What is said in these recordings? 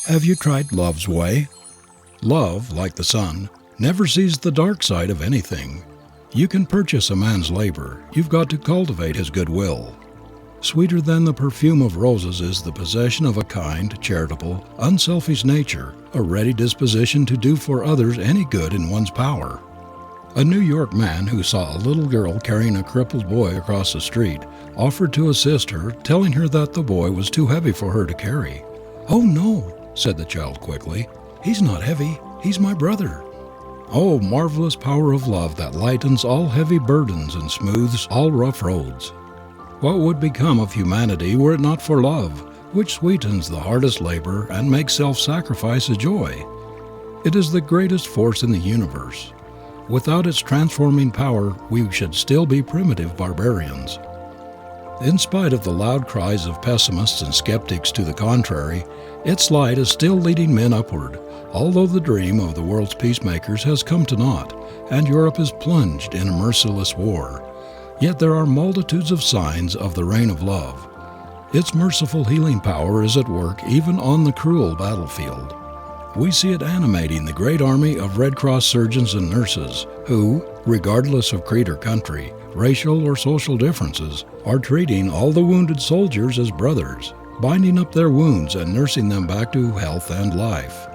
Have you tried Love's Way? Love, like the sun, never sees the dark side of anything. You can purchase a man's labor. You've got to cultivate his goodwill. Sweeter than the perfume of roses is the possession of a kind, charitable, unselfish nature, a ready disposition to do for others any good in one's power. A New York man who saw a little girl carrying a crippled boy across the street offered to assist her, telling her that the boy was too heavy for her to carry. "Oh, no," said the child quickly. "He's not heavy. He's my brother." Oh, marvelous power of love that lightens all heavy burdens and smooths all rough roads. What would become of humanity were it not for love, which sweetens the hardest labor and makes self-sacrifice a joy? It is the greatest force in the universe. Without its transforming power, we should still be primitive barbarians. In spite of the loud cries of pessimists and skeptics to the contrary, its light is still leading men upward, although the dream of the world's peacemakers has come to naught, and Europe is plunged in a merciless war. Yet there are multitudes of signs of the reign of love. Its merciful healing power is at work even on the cruel battlefield. We see it animating the great army of Red Cross surgeons and nurses who, regardless of creed or country, racial or social differences, are treating all the wounded soldiers as brothers, binding up their wounds and nursing them back to health and life.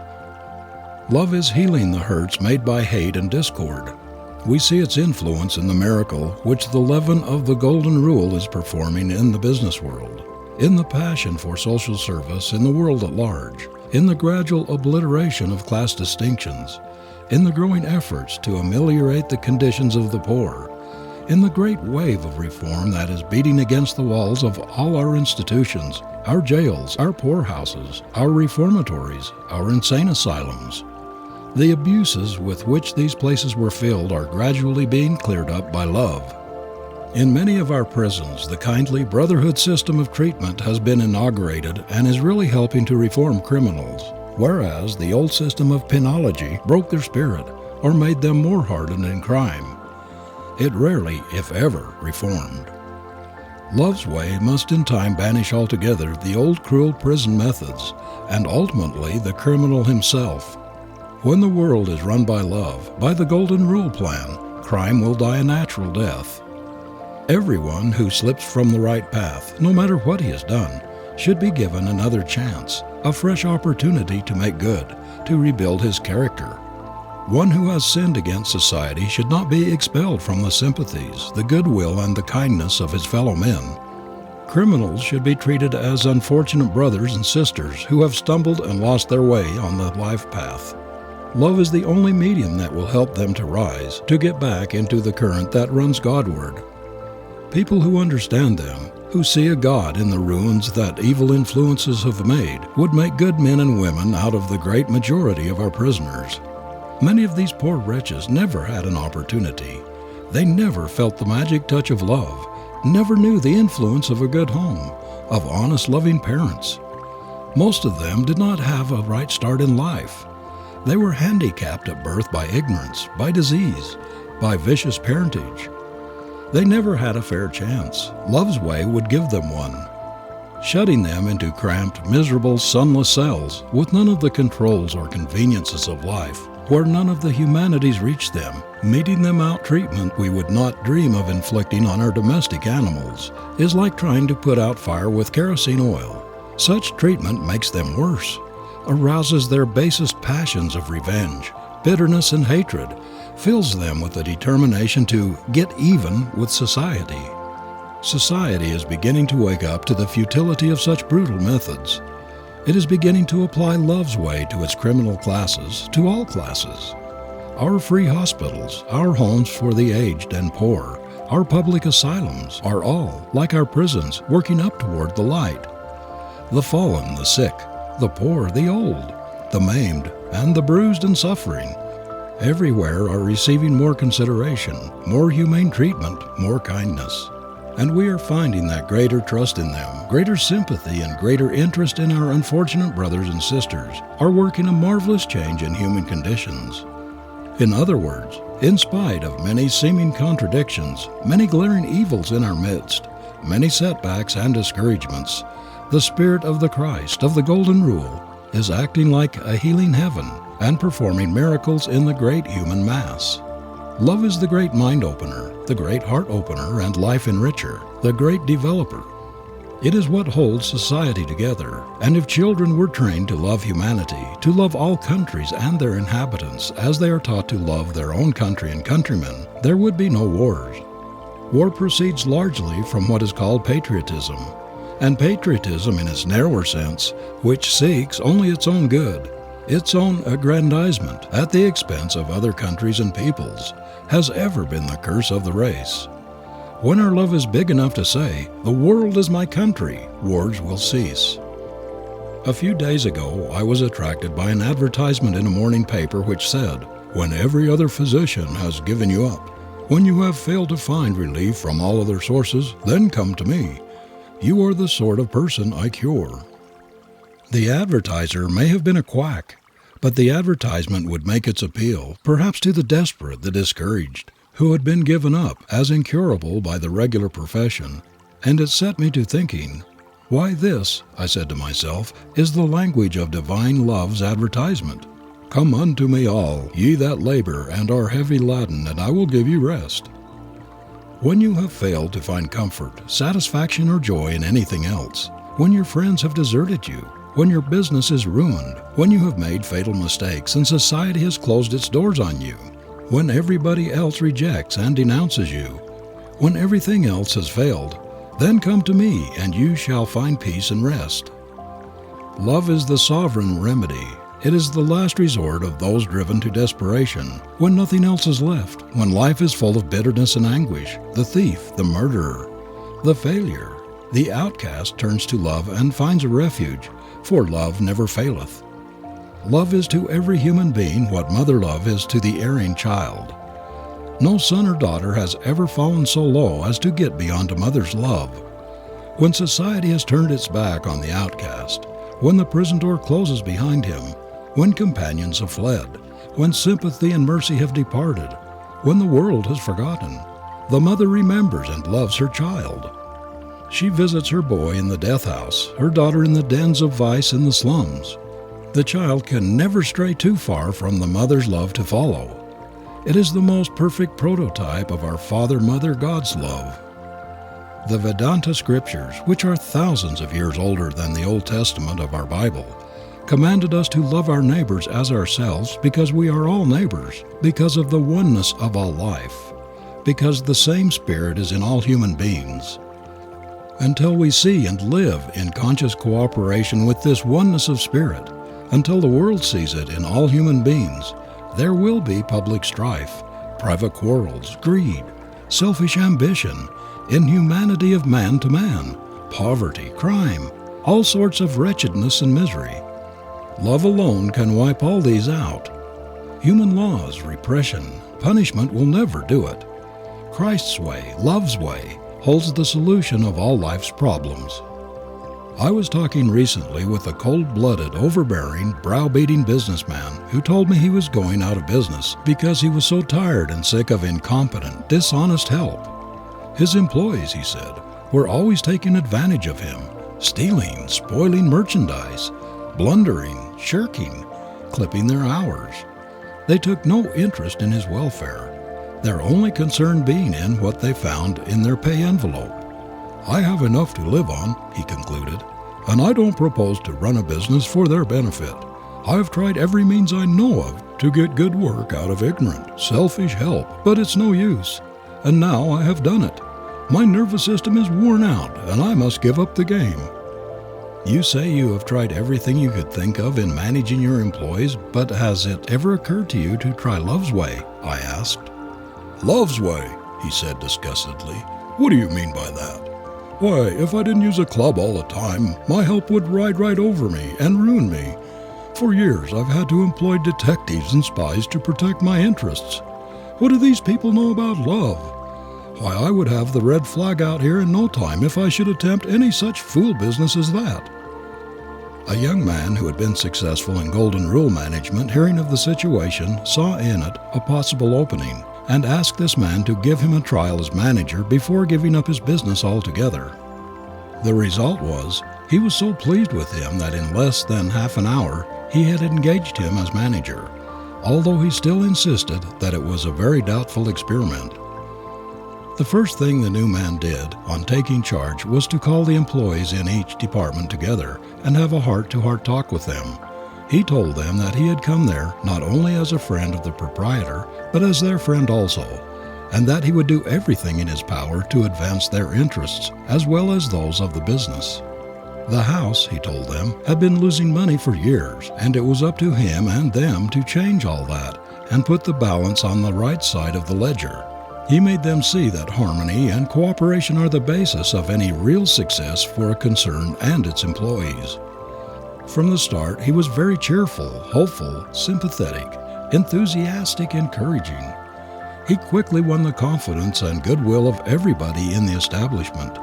Love is healing the hurts made by hate and discord. We see its influence in the miracle which the leaven of the Golden Rule is performing in the business world, in the passion for social service in the world at large, in the gradual obliteration of class distinctions, in the growing efforts to ameliorate the conditions of the poor, in the great wave of reform that is beating against the walls of all our institutions, our jails, our poorhouses, our reformatories, our insane asylums. The abuses with which these places were filled are gradually being cleared up by love. In many of our prisons, the kindly brotherhood system of treatment has been inaugurated and is really helping to reform criminals, whereas the old system of penology broke their spirit or made them more hardened in crime. It rarely, if ever, reformed. Love's way must in time banish altogether the old cruel prison methods and ultimately the criminal himself. When the world is run by love, by the Golden Rule plan, crime will die a natural death. Everyone who slips from the right path, no matter what he has done, should be given another chance, a fresh opportunity to make good, to rebuild his character. One who has sinned against society should not be expelled from the sympathies, the goodwill, and the kindness of his fellow men. Criminals should be treated as unfortunate brothers and sisters who have stumbled and lost their way on the life path. Love is the only medium that will help them to rise, to get back into the current that runs Godward. People who understand them, who see a God in the ruins that evil influences have made, would make good men and women out of the great majority of our prisoners. Many of these poor wretches never had an opportunity. They never felt the magic touch of love, never knew the influence of a good home, of honest, loving parents. Most of them did not have a right start in life. They were handicapped at birth by ignorance, by disease, by vicious parentage. They never had a fair chance. Love's way would give them one, shutting them into cramped, miserable, sunless cells with none of the controls or conveniences of life, where none of the humanities reach them, meting them out treatment we would not dream of inflicting on our domestic animals, is like trying to put out fire with kerosene oil. Such treatment makes them worse, arouses their basest passions of revenge, bitterness, and hatred, fills them with a determination to get even with society. Society is beginning to wake up to the futility of such brutal methods. It is beginning to apply love's way to its criminal classes, to all classes. Our free hospitals, our homes for the aged and poor, our public asylums are all, like our prisons, working up toward the light. The fallen, the sick, the poor, the old, the maimed, and the bruised and suffering, everywhere are receiving more consideration, more humane treatment, more kindness. And we are finding that greater trust in them, greater sympathy, and greater interest in our unfortunate brothers and sisters are working a marvelous change in human conditions. In other words, in spite of many seeming contradictions, many glaring evils in our midst, many setbacks and discouragements, the Spirit of the Christ, of the Golden Rule, is acting like a healing heaven and performing miracles in the great human mass. Love is the great mind opener, the great heart opener and life enricher, the great developer. It is what holds society together, and if children were trained to love humanity, to love all countries and their inhabitants as they are taught to love their own country and countrymen, there would be no wars. War proceeds largely from what is called patriotism, and patriotism in its narrower sense, which seeks only its own good, its own aggrandizement at the expense of other countries and peoples, has ever been the curse of the race. When our love is big enough to say, "The world is my country," wars will cease. A few days ago I was attracted by an advertisement in a morning paper which said, "When every other physician has given you up, when you have failed to find relief from all other sources, then come to me. You are the sort of person I cure." The advertiser may have been a quack, but the advertisement would make its appeal, perhaps to the desperate, the discouraged, who had been given up as incurable by the regular profession, and it set me to thinking, why this, I said to myself, is the language of divine love's advertisement. "Come unto me all, ye that labor and are heavy laden, and I will give you rest." When you have failed to find comfort, satisfaction, or joy in anything else, when your friends have deserted you, when your business is ruined, when you have made fatal mistakes and society has closed its doors on you, when everybody else rejects and denounces you, when everything else has failed, then come to me and you shall find peace and rest. Love is the sovereign remedy. It is the last resort of those driven to desperation, when nothing else is left, when life is full of bitterness and anguish. The thief, the murderer, the failure, the outcast turns to love and finds a refuge, for love never faileth. Love is to every human being what mother love is to the erring child. No son or daughter has ever fallen so low as to get beyond a mother's love. When society has turned its back on the outcast, when the prison door closes behind him, when companions have fled, when sympathy and mercy have departed, when the world has forgotten, the mother remembers and loves her child. She visits her boy in the death house, her daughter in the dens of vice in the slums. The child can never stray too far from the mother's love to follow. It is the most perfect prototype of our Father-Mother God's love. The Vedanta scriptures, which are thousands of years older than the Old Testament of our Bible, commanded us to love our neighbors as ourselves because we are all neighbors, because of the oneness of all life, because the same Spirit is in all human beings. Until we see and live in conscious cooperation with this oneness of spirit, until the world sees it in all human beings, there will be public strife, private quarrels, greed, selfish ambition, inhumanity of man to man, poverty, crime, all sorts of wretchedness and misery. Love alone can wipe all these out. Human laws, repression, punishment will never do it. Christ's way, love's way, holds the solution of all life's problems. I was talking recently with a cold-blooded, overbearing, browbeating businessman who told me he was going out of business because he was so tired and sick of incompetent, dishonest help. His employees, he said, were always taking advantage of him, stealing, spoiling merchandise, blundering, shirking, clipping their hours. They took no interest in his welfare, their only concern being in what they found in their pay envelope. "I have enough to live on," he concluded, "and I don't propose to run a business for their benefit. I've tried every means I know of to get good work out of ignorant, selfish help, but it's no use. And now I have done it. My nervous system is worn out, and I must give up the game." You say you have tried everything you could think of in managing your employees, but has it ever occurred to you to try Love's way? I asked. "Love's way," he said disgustedly. "What do you mean by that? Why, if I didn't use a club all the time, my help would ride right over me and ruin me. For years I've had to employ detectives and spies to protect my interests. What do these people know about love? Why, I would have the red flag out here in no time if I should attempt any such fool business as that." A young man who had been successful in Golden Rule management, hearing of the situation, saw in it a possible opening, and asked this man to give him a trial as manager before giving up his business altogether. The result was, He was so pleased with him that in less than half an hour he had engaged him as manager, although he still insisted that it was a very doubtful experiment. The first thing the new man did on taking charge was to call the employees in each department together and have a heart-to-heart talk with them. He told them that he had come there not only as a friend of the proprietor, but as their friend also, and that he would do everything in his power to advance their interests as well as those of the business. The house, he told them, had been losing money for years, and it was up to him and them to change all that and put the balance on the right side of the ledger. He made them see that harmony and cooperation are the basis of any real success for a concern and its employees. From the start, he was very cheerful, hopeful, sympathetic, enthusiastic, encouraging. He quickly won the confidence and goodwill of everybody in the establishment,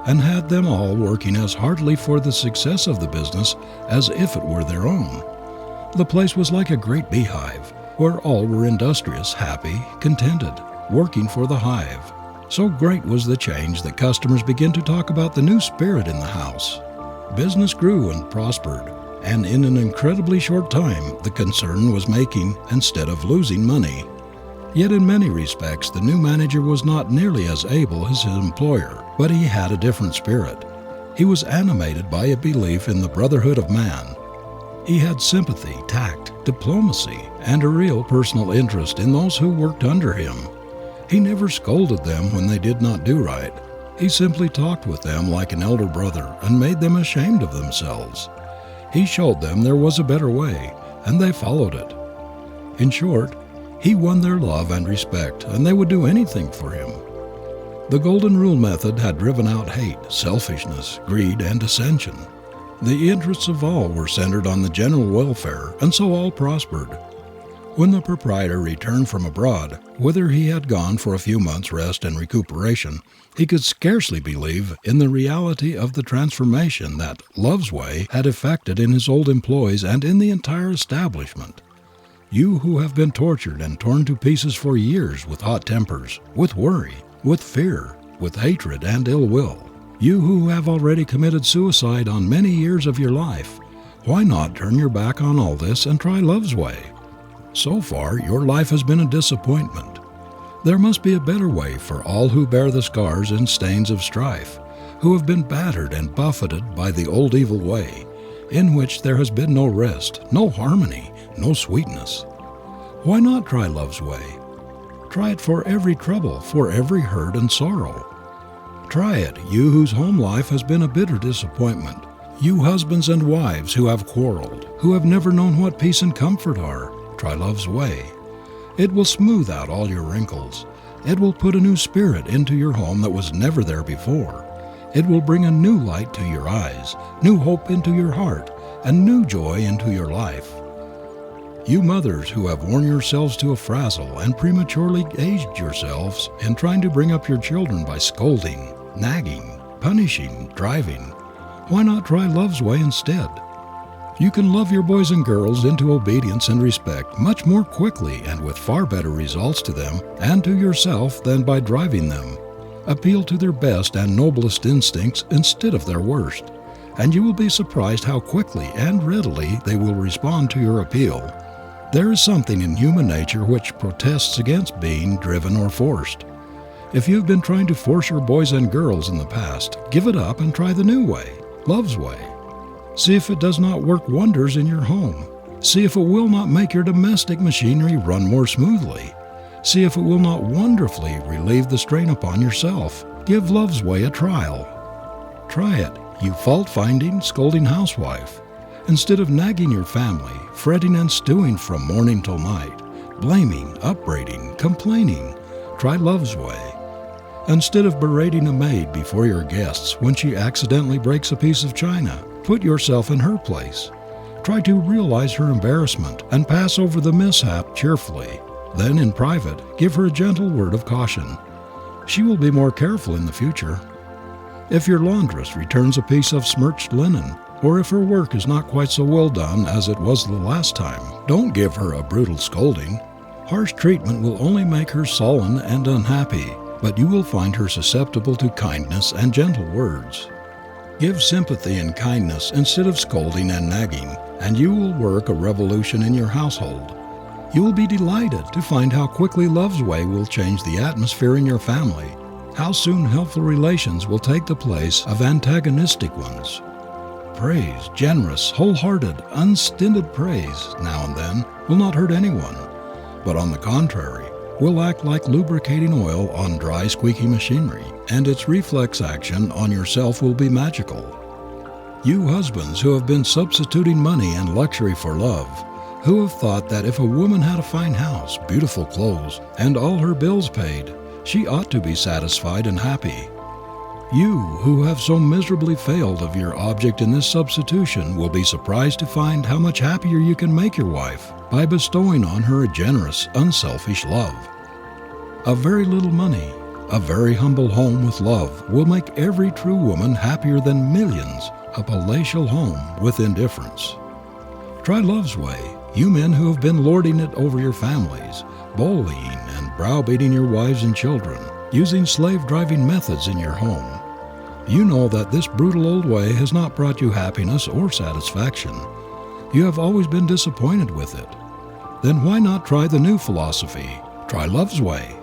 and had them all working as heartily for the success of the business as if it were their own. The place was like a great beehive, where all were industrious, happy, contented, working for the hive. So great was the change that customers began to talk about the new spirit in the house. Business grew and prospered, and in an incredibly short time the concern was making instead of losing money. Yet in many respects the new manager was not nearly as able as his employer, but he had a different spirit. He was animated by a belief in the brotherhood of man. He had sympathy, tact, diplomacy, and a real personal interest in those who worked under him. He never scolded them when they did not do right. He simply talked with them like an elder brother and made them ashamed of themselves. He showed them there was a better way, and they followed it. In short, he won their love and respect, and they would do anything for him. The Golden Rule method had driven out hate, selfishness, greed, and dissension. The interests of all were centered on the general welfare, and so all prospered. When the proprietor returned from abroad, whither he had gone for a few months' rest and recuperation, he could scarcely believe in the reality of the transformation that Love's Way had effected in his old employees and in the entire establishment. You who have been tortured and torn to pieces for years with hot tempers, with worry, with fear, with hatred and ill will, you who have already committed suicide on many years of your life, why not turn your back on all this and try Love's Way? So far, your life has been a disappointment. There must be a better way for all who bear the scars and stains of strife, who have been battered and buffeted by the old evil way, in which there has been no rest, no harmony, no sweetness. Why not try Love's Way? Try it for every trouble, for every hurt and sorrow. Try it, you whose home life has been a bitter disappointment, you husbands and wives who have quarreled, who have never known what peace and comfort are. Try Love's Way. It will smooth out all your wrinkles. It will put a new spirit into your home that was never there before. It will bring a new light to your eyes, new hope into your heart, and new joy into your life. You mothers who have worn yourselves to a frazzle and prematurely aged yourselves in trying to bring up your children by scolding, nagging, punishing, driving, why not try Love's Way instead? You can love your boys and girls into obedience and respect much more quickly and with far better results to them and to yourself than by driving them. Appeal to their best and noblest instincts instead of their worst, and you will be surprised how quickly and readily they will respond to your appeal. There is something in human nature which protests against being driven or forced. If you have been trying to force your boys and girls in the past, give it up and try the new way, Love's Way. See if it does not work wonders in your home. See if it will not make your domestic machinery run more smoothly. See if it will not wonderfully relieve the strain upon yourself. Give Love's Way a trial. Try it, you fault-finding, scolding housewife. Instead of nagging your family, fretting and stewing from morning till night, blaming, upbraiding, complaining, try Love's Way. Instead of berating a maid before your guests when she accidentally breaks a piece of china, put yourself in her place. Try to realize her embarrassment and pass over the mishap cheerfully. Then, in private, give her a gentle word of caution. She will be more careful in the future. If your laundress returns a piece of smirched linen, or if her work is not quite so well done as it was the last time, don't give her a brutal scolding. Harsh treatment will only make her sullen and unhappy, but you will find her susceptible to kindness and gentle words. Give sympathy and kindness instead of scolding and nagging, and you will work a revolution in your household. You will be delighted to find how quickly love's way will change the atmosphere in your family, how soon helpful relations will take the place of antagonistic ones. Praise, generous, wholehearted, unstinted praise, now and then, will not hurt anyone, but on the contrary, will act like lubricating oil on dry, squeaky machinery, and its reflex action on yourself will be magical. You husbands who have been substituting money and luxury for love, who have thought that if a woman had a fine house, beautiful clothes, and all her bills paid, she ought to be satisfied and happy. You who have so miserably failed of your object in this substitution will be surprised to find how much happier you can make your wife by bestowing on her a generous, unselfish love. A very little money, a very humble home with love will make every true woman happier than millions, a palatial home with indifference. Try love's way, you men who have been lording it over your families, bullying and browbeating your wives and children, using slave-driving methods in your home. You know that this brutal old way has not brought you happiness or satisfaction. You have always been disappointed with it. Then why not try the new philosophy? Try love's way.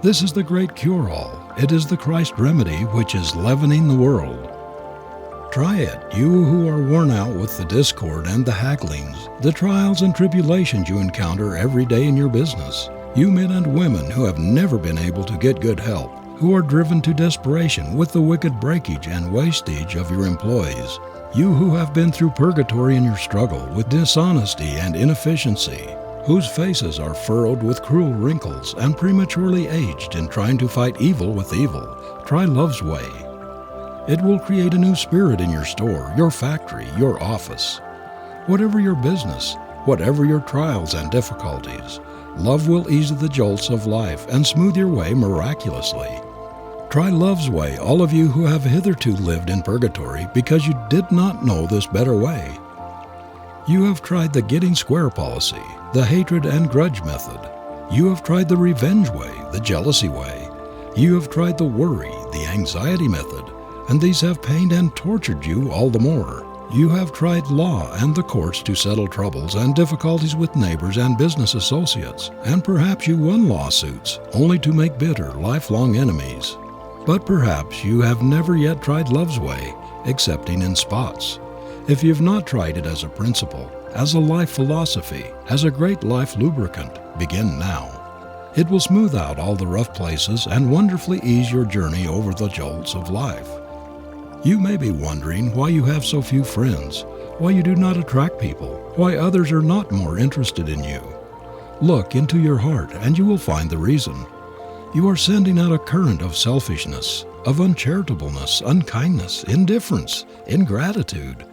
This is the great cure-all. It is the Christ remedy which is leavening the world. Try it, you who are worn out with the discord and the hagglings, the trials and tribulations you encounter every day in your business. You men and women who have never been able to get good help, who are driven to desperation with the wicked breakage and wastage of your employees. You who have been through purgatory in your struggle with dishonesty and inefficiency, whose faces are furrowed with cruel wrinkles and prematurely aged in trying to fight evil with evil, try love's way. It will create a new spirit in your store, your factory, your office. Whatever your business, whatever your trials and difficulties, love will ease the jolts of life and smooth your way miraculously. Try love's way, all of you who have hitherto lived in purgatory because you did not know this better way. You have tried the getting square policy, the hatred and grudge method. You have tried the revenge way, the jealousy way. You have tried the worry, the anxiety method, and these have pained and tortured you all the more. You have tried law and the courts to settle troubles and difficulties with neighbors and business associates, and perhaps you won lawsuits only to make bitter, lifelong enemies. But perhaps you have never yet tried love's way, excepting in spots. If you have not tried it as a principle, as a life philosophy, as a great life lubricant, begin now. It will smooth out all the rough places and wonderfully ease your journey over the jolts of life. You may be wondering why you have so few friends, why you do not attract people, why others are not more interested in you. Look into your heart and you will find the reason. You are sending out a current of selfishness, of uncharitableness, unkindness, indifference, ingratitude.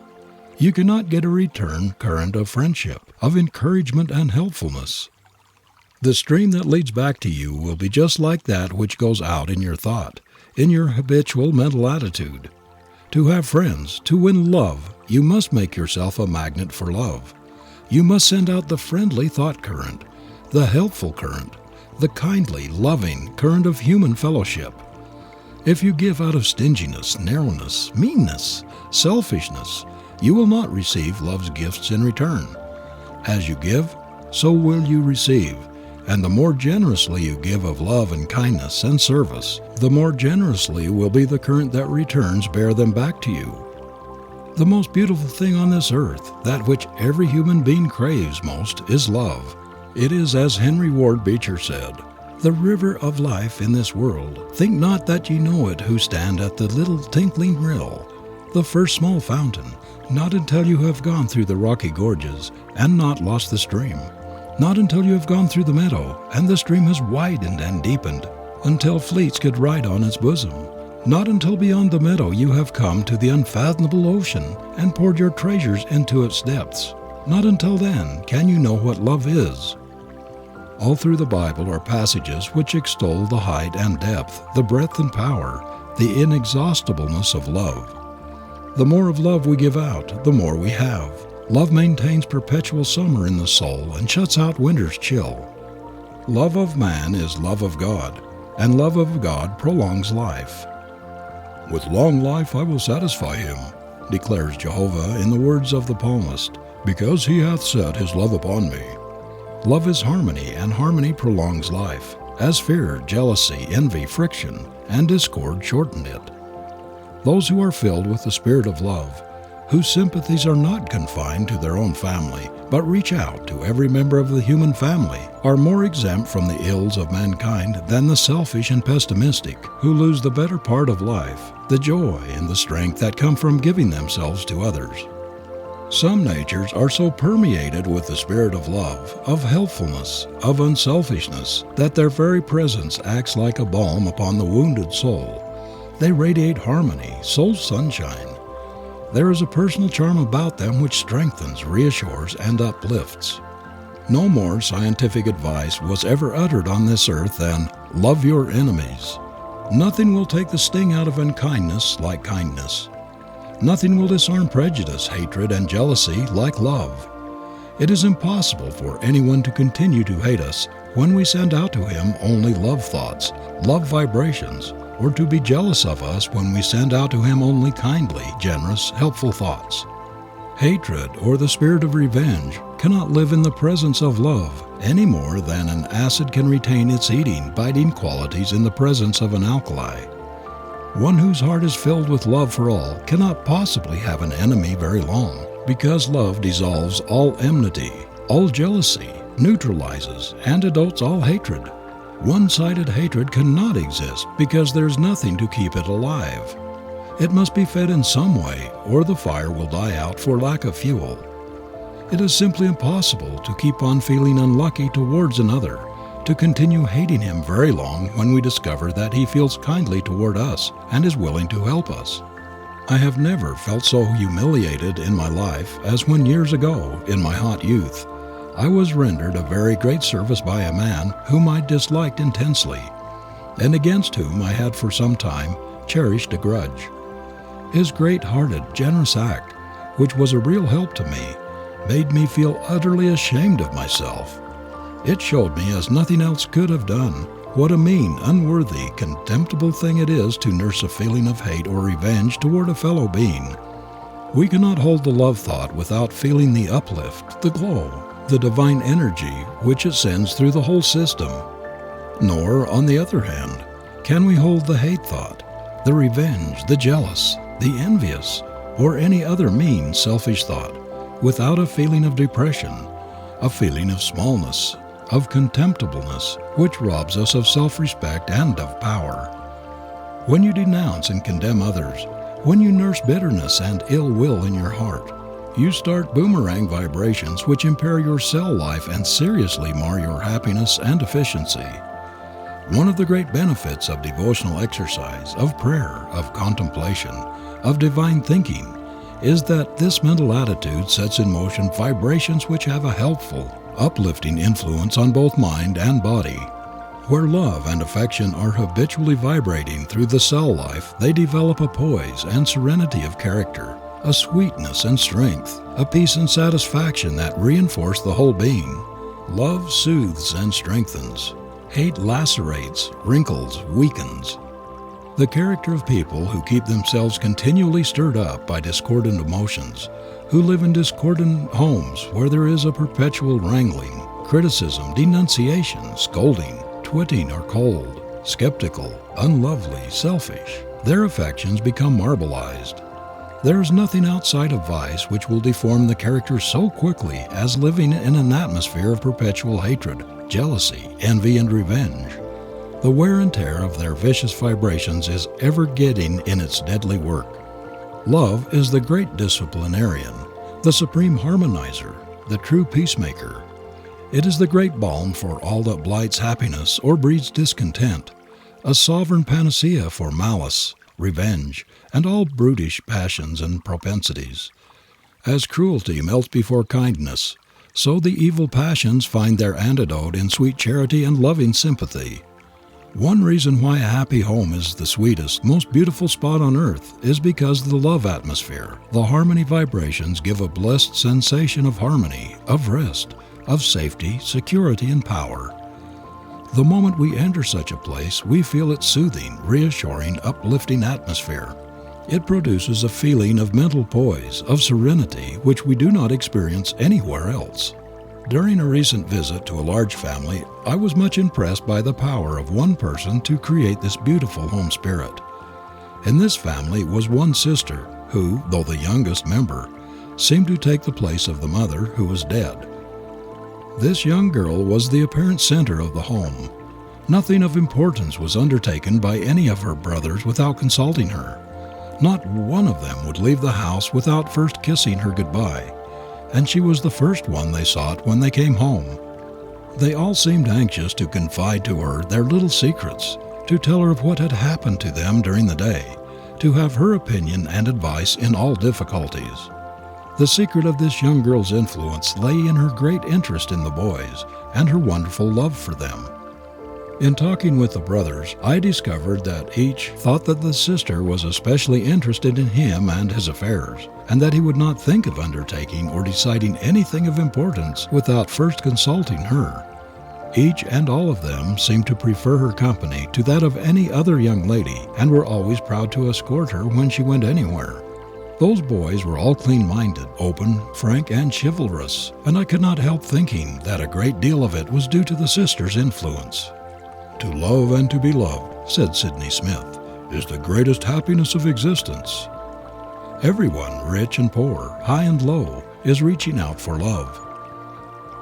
You cannot get a return current of friendship, of encouragement and helpfulness. The stream that leads back to you will be just like that which goes out in your thought, in your habitual mental attitude. To have friends, to win love, you must make yourself a magnet for love. You must send out the friendly thought current, the helpful current, the kindly, loving current of human fellowship. If you give out of stinginess, narrowness, meanness, selfishness, you will not receive love's gifts in return. As you give, so will you receive, and the more generously you give of love and kindness and service, the more generously will be the current that returns bear them back to you. The most beautiful thing on this earth, that which every human being craves most, is love. It is as Henry Ward Beecher said, "The river of life in this world, think not that ye know it who stand at the little tinkling rill, the first small fountain, not until you have gone through the rocky gorges and not lost the stream, not until you have gone through the meadow and the stream has widened and deepened until fleets could ride on its bosom, not until beyond the meadow you have come to the unfathomable ocean and poured your treasures into its depths. Not until then can you know what love is." All through the Bible are passages which extol the height and depth, the breadth and power, the inexhaustibleness of love. The more of love we give out, the more we have. Love maintains perpetual summer in the soul and shuts out winter's chill. Love of man is love of God, and love of God prolongs life. "With long life I will satisfy him," declares Jehovah in the words of the psalmist, "because he hath set his love upon me." Love is harmony, and harmony prolongs life, as fear, jealousy, envy, friction, and discord shorten it. Those who are filled with the spirit of love, whose sympathies are not confined to their own family, but reach out to every member of the human family, are more exempt from the ills of mankind than the selfish and pessimistic, who lose the better part of life, the joy and the strength that come from giving themselves to others. Some natures are so permeated with the spirit of love, of helpfulness, of unselfishness, that their very presence acts like a balm upon the wounded soul. They radiate harmony, soul sunshine. There is a personal charm about them which strengthens, reassures, and uplifts. No more scientific advice was ever uttered on this earth than "love your enemies." Nothing will take the sting out of unkindness like kindness. Nothing will disarm prejudice, hatred, and jealousy like love. It is impossible for anyone to continue to hate us when we send out to him only love thoughts, love vibrations, or to be jealous of us when we send out to him only kindly, generous, helpful thoughts. Hatred or the spirit of revenge cannot live in the presence of love any more than an acid can retain its eating, biting qualities in the presence of an alkali. One whose heart is filled with love for all cannot possibly have an enemy very long, because love dissolves all enmity, all jealousy, neutralizes, antidotes all hatred. One-sided hatred cannot exist because there is nothing to keep it alive. It must be fed in some way, or the fire will die out for lack of fuel. It is simply impossible to keep on feeling unlucky towards another, to continue hating him very long when we discover that he feels kindly toward us and is willing to help us. I have never felt so humiliated in my life as when years ago, in my hot youth, I was rendered a very great service by a man whom I disliked intensely, and against whom I had for some time cherished a grudge. His great-hearted, generous act, which was a real help to me, made me feel utterly ashamed of myself. It showed me, as nothing else could have done, what a mean, unworthy, contemptible thing it is to nurse a feeling of hate or revenge toward a fellow being. We cannot hold the love thought without feeling the uplift, the glow, the divine energy which it sends through the whole system. Nor, on the other hand, can we hold the hate thought, the revenge, the jealous, the envious, or any other mean, selfish thought, without a feeling of depression, a feeling of smallness, of contemptibleness, which robs us of self-respect and of power. When you denounce and condemn others, when you nurse bitterness and ill will in your heart, you start boomerang vibrations which impair your cell life and seriously mar your happiness and efficiency. One of the great benefits of devotional exercise, of prayer, of contemplation, of divine thinking, is that this mental attitude sets in motion vibrations which have a helpful, uplifting influence on both mind and body. Where love and affection are habitually vibrating through the cell life, they develop a poise and serenity of character, a sweetness and strength, a peace and satisfaction that reinforce the whole being. Love soothes and strengthens. Hate lacerates, wrinkles, weakens. The character of people who keep themselves continually stirred up by discordant emotions, who live in discordant homes where there is a perpetual wrangling, criticism, denunciation, scolding, twitting are cold, skeptical, unlovely, selfish. Their affections become marbleized. There is nothing outside of vice which will deform the character so quickly as living in an atmosphere of perpetual hatred, jealousy, envy, and revenge. The wear and tear of their vicious vibrations is ever getting in its deadly work. Love is the great disciplinarian, the supreme harmonizer, the true peacemaker. It is the great balm for all that blights happiness or breeds discontent, a sovereign panacea for malice, revenge, and all brutish passions and propensities. As cruelty melts before kindness, so the evil passions find their antidote in sweet charity and loving sympathy. One reason why a happy home is the sweetest, most beautiful spot on earth is because the love atmosphere, the harmony vibrations give a blessed sensation of harmony, of rest, of safety, security, and power. The moment we enter such a place, we feel its soothing, reassuring, uplifting atmosphere. It produces a feeling of mental poise, of serenity, which we do not experience anywhere else. During a recent visit to a large family, I was much impressed by the power of one person to create this beautiful home spirit. In this family was one sister who, though the youngest member, seemed to take the place of the mother who was dead. This young girl was the apparent center of the home. Nothing of importance was undertaken by any of her brothers without consulting her. Not one of them would leave the house without first kissing her goodbye, and she was the first one they sought when they came home. They all seemed anxious to confide to her their little secrets, to tell her of what had happened to them during the day, to have her opinion and advice in all difficulties. The secret of this young girl's influence lay in her great interest in the boys and her wonderful love for them. In talking with the brothers, I discovered that each thought that the sister was especially interested in him and his affairs, and that he would not think of undertaking or deciding anything of importance without first consulting her. Each and all of them seemed to prefer her company to that of any other young lady, and were always proud to escort her when she went anywhere. Those boys were all clean-minded, open, frank, and chivalrous, and I could not help thinking that a great deal of it was due to the sister's influence. "To love and to be loved," said Sidney Smith, "is the greatest happiness of existence." Everyone, rich and poor, high and low, is reaching out for love.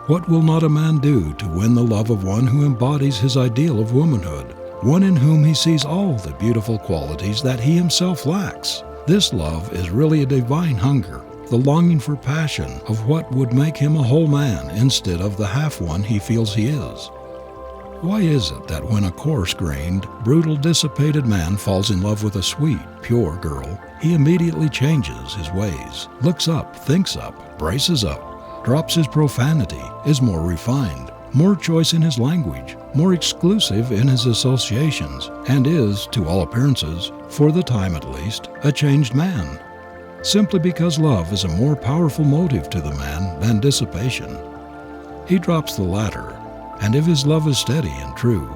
What will not a man do to win the love of one who embodies his ideal of womanhood, one in whom he sees all the beautiful qualities that he himself lacks? This love is really a divine hunger, the longing for passion of what would make him a whole man instead of the half one he feels he is. Why is it that when a coarse-grained, brutal, dissipated man falls in love with a sweet, pure girl, he immediately changes his ways, looks up, thinks up, braces up, drops his profanity, is more refined, more choice in his language, more exclusive in his associations, and is, to all appearances, for the time at least, a changed man? Simply because love is a more powerful motive to the man than dissipation. He drops the latter, and if his love is steady and true,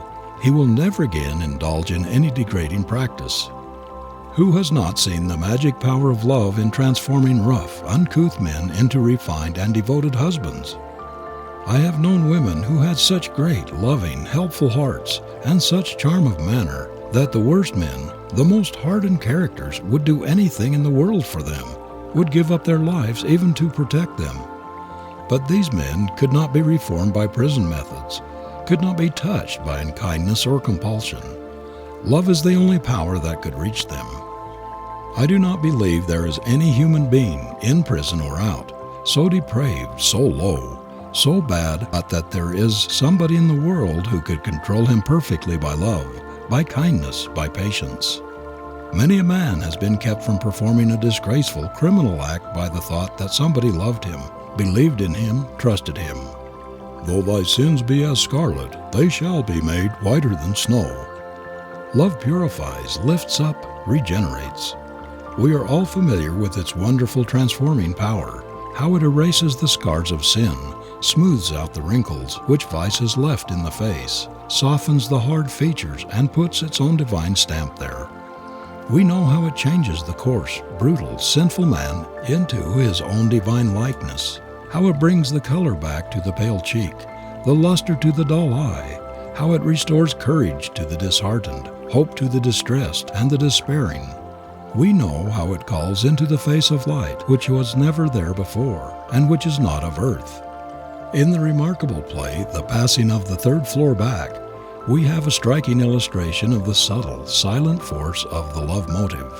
he will never again indulge in any degrading practice. Who has not seen the magic power of love in transforming rough, uncouth men into refined and devoted husbands? I have known women who had such great, loving, helpful hearts and such charm of manner that the worst men, the most hardened characters, would do anything in the world for them, would give up their lives even to protect them. But these men could not be reformed by prison methods, could not be touched by unkindness or compulsion. Love is the only power that could reach them. I do not believe there is any human being, in prison or out, so depraved, so low, so bad that there is somebody in the world who could control him perfectly by love, by kindness, by patience. Many a man has been kept from performing a disgraceful criminal act by the thought that somebody loved him, believed in him, trusted him. "Though thy sins be as scarlet, they shall be made whiter than snow." Love purifies, lifts up, regenerates. We are all familiar with its wonderful transforming power, how it erases the scars of sin, smooths out the wrinkles which vice has left in the face, softens the hard features, and puts its own divine stamp there. We know how it changes the coarse, brutal, sinful man into his own divine likeness, how it brings the color back to the pale cheek, the luster to the dull eye, how it restores courage to the disheartened, hope to the distressed and the despairing. We know how it calls into the face of light which was never there before, and which is not of earth. In the remarkable play, The Passing of the Third Floor Back, we have a striking illustration of the subtle, silent force of the love motive.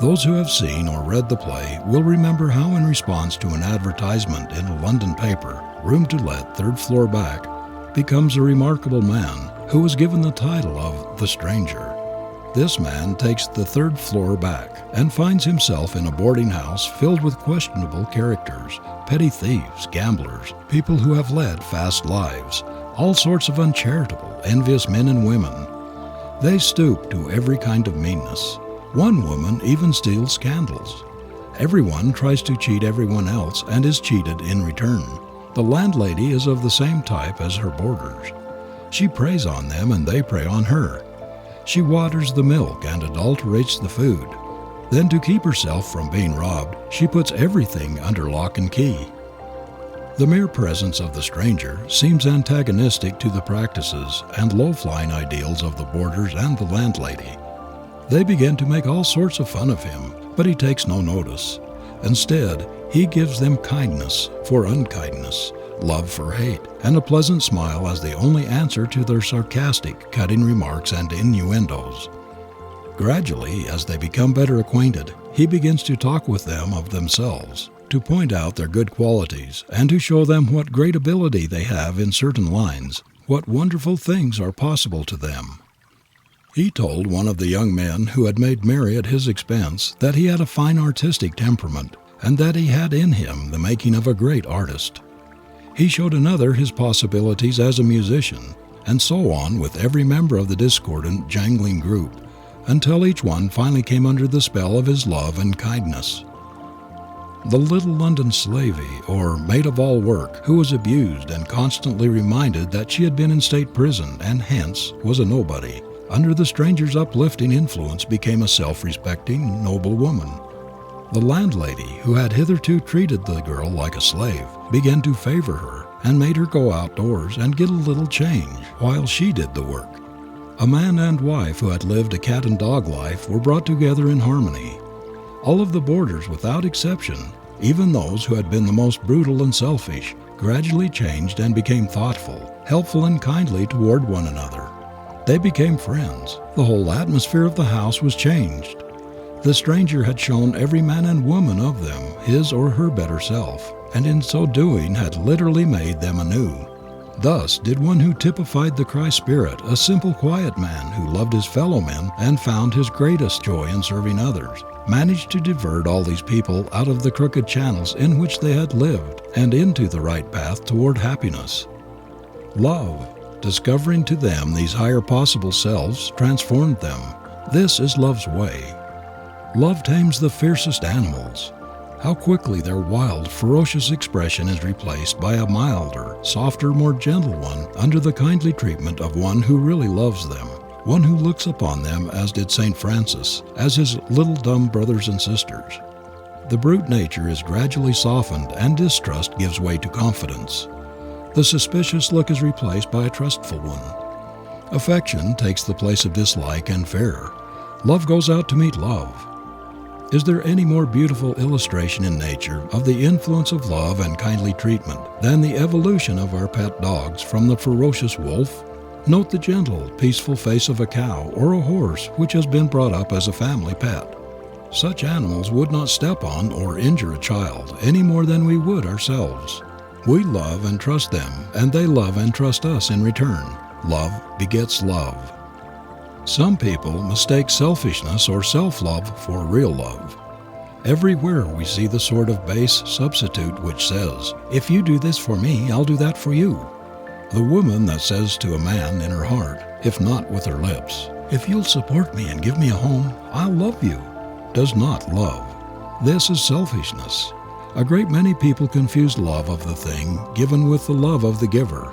Those who have seen or read the play will remember how, in response to an advertisement in a London paper, room to let, third floor back, becomes a remarkable man who is given the title of the Stranger. This man takes the third floor back and finds himself in a boarding house filled with questionable characters, petty thieves, gamblers, people who have led fast lives, all sorts of uncharitable, envious men and women. They stoop to every kind of meanness. One woman even steals candles. Everyone tries to cheat everyone else and is cheated in return. The landlady is of the same type as her boarders. She preys on them and they prey on her. She waters the milk and adulterates the food. Then to keep herself from being robbed, she puts everything under lock and key. The mere presence of the stranger seems antagonistic to the practices and low-flying ideals of the boarders and the landlady. They begin to make all sorts of fun of him, but he takes no notice. Instead, he gives them kindness for unkindness, love for hate, and a pleasant smile as the only answer to their sarcastic, cutting remarks and innuendos. Gradually, as they become better acquainted, he begins to talk with them of themselves, to point out their good qualities, and to show them what great ability they have in certain lines, what wonderful things are possible to them. He told one of the young men who had made merry at his expense that he had a fine artistic temperament, and that he had in him the making of a great artist. He showed another his possibilities as a musician, and so on with every member of the discordant, jangling group, until each one finally came under the spell of his love and kindness. The little London slavey, or maid-of-all-work, who was abused and constantly reminded that she had been in state prison and hence was a nobody, under the stranger's uplifting influence became a self-respecting, noble woman. The landlady, who had hitherto treated the girl like a slave, began to favor her and made her go outdoors and get a little change while she did the work. A man and wife who had lived a cat-and-dog life were brought together in harmony. All of the boarders, without exception, even those who had been the most brutal and selfish, gradually changed and became thoughtful, helpful and kindly toward one another. They became friends. The whole atmosphere of the house was changed. The stranger had shown every man and woman of them his or her better self, and in so doing had literally made them anew. Thus did one who typified the Christ spirit, a simple, quiet man who loved his fellow men and found his greatest joy in serving others, manage to divert all these people out of the crooked channels in which they had lived and into the right path toward happiness. Love, discovering to them these higher possible selves, transformed them. This is love's way. Love tames the fiercest animals. How quickly their wild, ferocious expression is replaced by a milder, softer, more gentle one under the kindly treatment of one who really loves them, one who looks upon them as did St. Francis, as his little dumb brothers and sisters. The brute nature is gradually softened and distrust gives way to confidence. The suspicious look is replaced by a trustful one. Affection takes the place of dislike and fear. Love goes out to meet love. Is there any more beautiful illustration in nature of the influence of love and kindly treatment than the evolution of our pet dogs from the ferocious wolf? Note the gentle, peaceful face of a cow or a horse which has been brought up as a family pet. Such animals would not step on or injure a child any more than we would ourselves. We love and trust them, and they love and trust us in return. Love begets love. Some people mistake selfishness or self-love for real love. Everywhere we see the sort of base substitute which says, "If you do this for me, I'll do that for you." The woman that says to a man in her heart, if not with her lips, "If you'll support me and give me a home, I'll love you," does not love. This is selfishness. A great many people confuse love of the thing given with the love of the giver.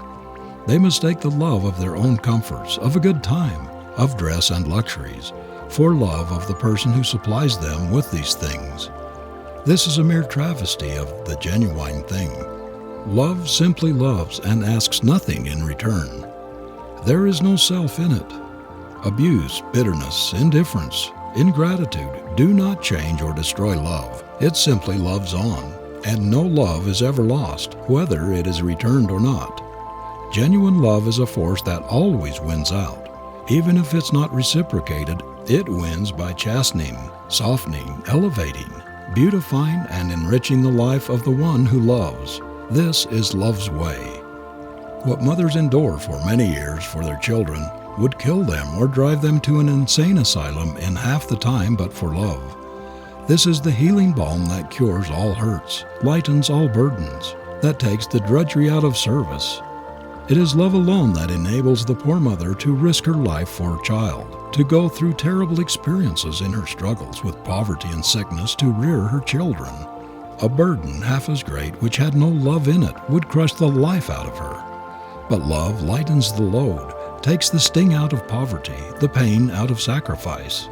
They mistake the love of their own comforts, of a good time, of dress and luxuries, for love of the person who supplies them with these things. This is a mere travesty of the genuine thing. Love simply loves and asks nothing in return. There is no self in it. Abuse, bitterness, indifference, ingratitude do not change or destroy love. It simply loves on, and no love is ever lost, whether it is returned or not. Genuine love is a force that always wins out. Even if it's not reciprocated, it wins by chastening, softening, elevating, beautifying, and enriching the life of the one who loves. This is love's way. What mothers endure for many years for their children would kill them or drive them to an insane asylum in half the time but for love. This is the healing balm that cures all hurts, lightens all burdens, that takes the drudgery out of service. It is love alone that enables the poor mother to risk her life for her child, to go through terrible experiences in her struggles with poverty and sickness to rear her children. A burden half as great which had no love in it would crush the life out of her. But love lightens the load, takes the sting out of poverty, the pain out of sacrifice.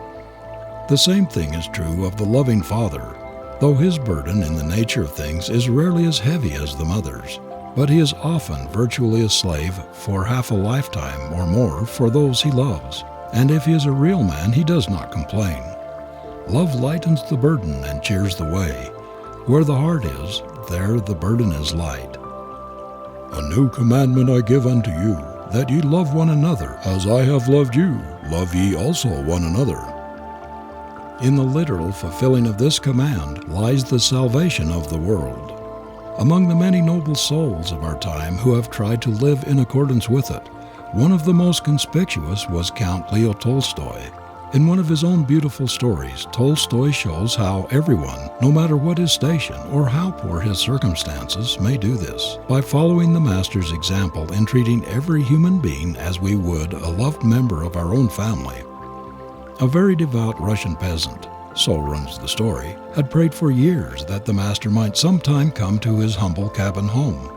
The same thing is true of the loving father, though his burden in the nature of things is rarely as heavy as the mother's, but he is often virtually a slave for half a lifetime or more for those he loves, and if he is a real man he does not complain. Love lightens the burden and cheers the way. Where the heart is, there the burden is light. A new commandment I give unto you, that ye love one another, as I have loved you, love ye also one another. In the literal fulfilling of this command lies the salvation of the world. Among the many noble souls of our time who have tried to live in accordance with it, one of the most conspicuous was Count Leo Tolstoy. In one of his own beautiful stories, Tolstoy shows how everyone, no matter what his station or how poor his circumstances, may do this, by following the Master's example in treating every human being as we would a loved member of our own family. A very devout Russian peasant, so runs the story, had prayed for years that the Master might sometime come to his humble cabin home.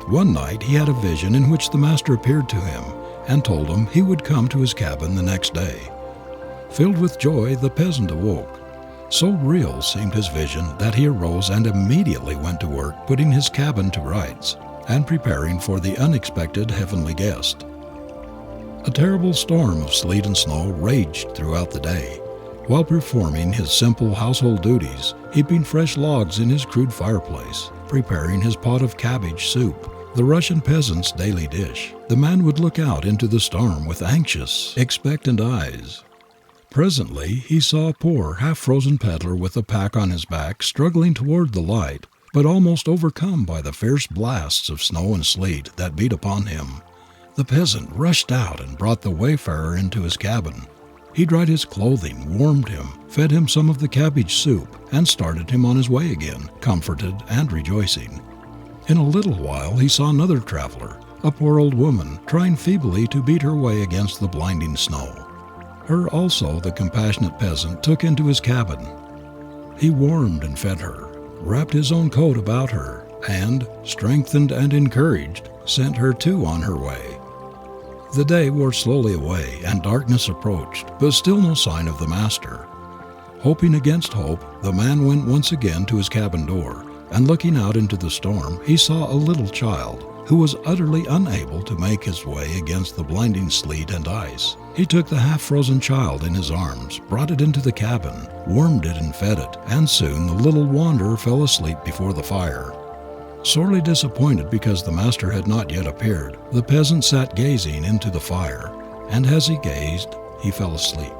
One night he had a vision in which the Master appeared to him and told him he would come to his cabin the next day. Filled with joy, the peasant awoke. So real seemed his vision that he arose and immediately went to work putting his cabin to rights and preparing for the unexpected heavenly guest. A terrible storm of sleet and snow raged throughout the day. While performing his simple household duties, heaping fresh logs in his crude fireplace, preparing his pot of cabbage soup, the Russian peasant's daily dish, the man would look out into the storm with anxious, expectant eyes. Presently he saw a poor, half-frozen peddler with a pack on his back struggling toward the light, but almost overcome by the fierce blasts of snow and sleet that beat upon him. The peasant rushed out and brought the wayfarer into his cabin. He dried his clothing, warmed him, fed him some of the cabbage soup, and started him on his way again, comforted and rejoicing. In a little while he saw another traveler, a poor old woman, trying feebly to beat her way against the blinding snow. Her also the compassionate peasant took into his cabin. He warmed and fed her, wrapped his own coat about her, and, strengthened and encouraged, sent her too on her way. The day wore slowly away and darkness approached, but still no sign of the Master. Hoping against hope, the man went once again to his cabin door, and looking out into the storm, he saw a little child who was utterly unable to make his way against the blinding sleet and ice. He took the half-frozen child in his arms, brought it into the cabin, warmed it and fed it, and soon the little wanderer fell asleep before the fire. Sorely disappointed because the Master had not yet appeared, the peasant sat gazing into the fire, and as he gazed, he fell asleep.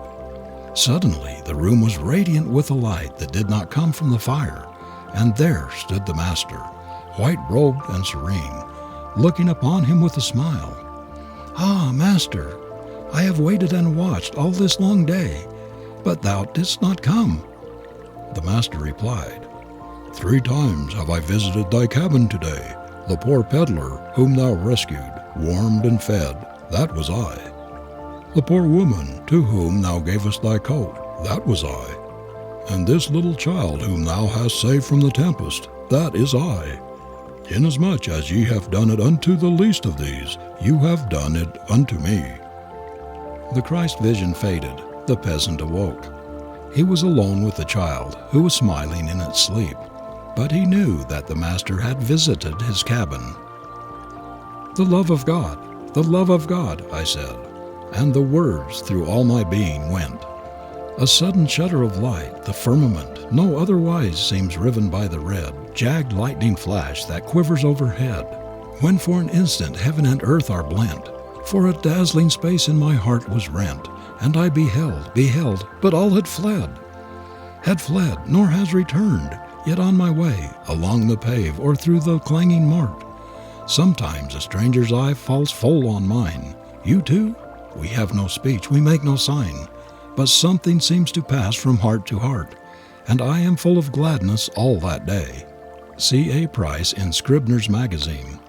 Suddenly the room was radiant with a light that did not come from the fire, and there stood the Master, white-robed and serene, looking upon him with a smile. "Ah, Master, I have waited and watched all this long day, but thou didst not come." The Master replied, "3 times have I visited thy cabin today. The poor peddler whom thou rescued, warmed and fed, that was I. The poor woman to whom thou gavest thy coat, that was I. And this little child whom thou hast saved from the tempest, that is I. Inasmuch as ye have done it unto the least of these, you have done it unto me." The Christ vision faded. The peasant awoke. He was alone with the child, who was smiling in its sleep, but he knew that the Master had visited his cabin. "The love of God, I said, and the words through all my being went. A sudden shudder of light, the firmament, no otherwise seems riven by the red, jagged lightning flash that quivers overhead, when for an instant heaven and earth are blent. For a dazzling space in my heart was rent, and I beheld, but all had fled, nor has returned, yet on my way, along the pave or through the clanging mart. Sometimes a stranger's eye falls full on mine. You too? We have no speech, we make no sign, but something seems to pass from heart to heart, and I am full of gladness all that day." C. A. Price in Scribner's Magazine.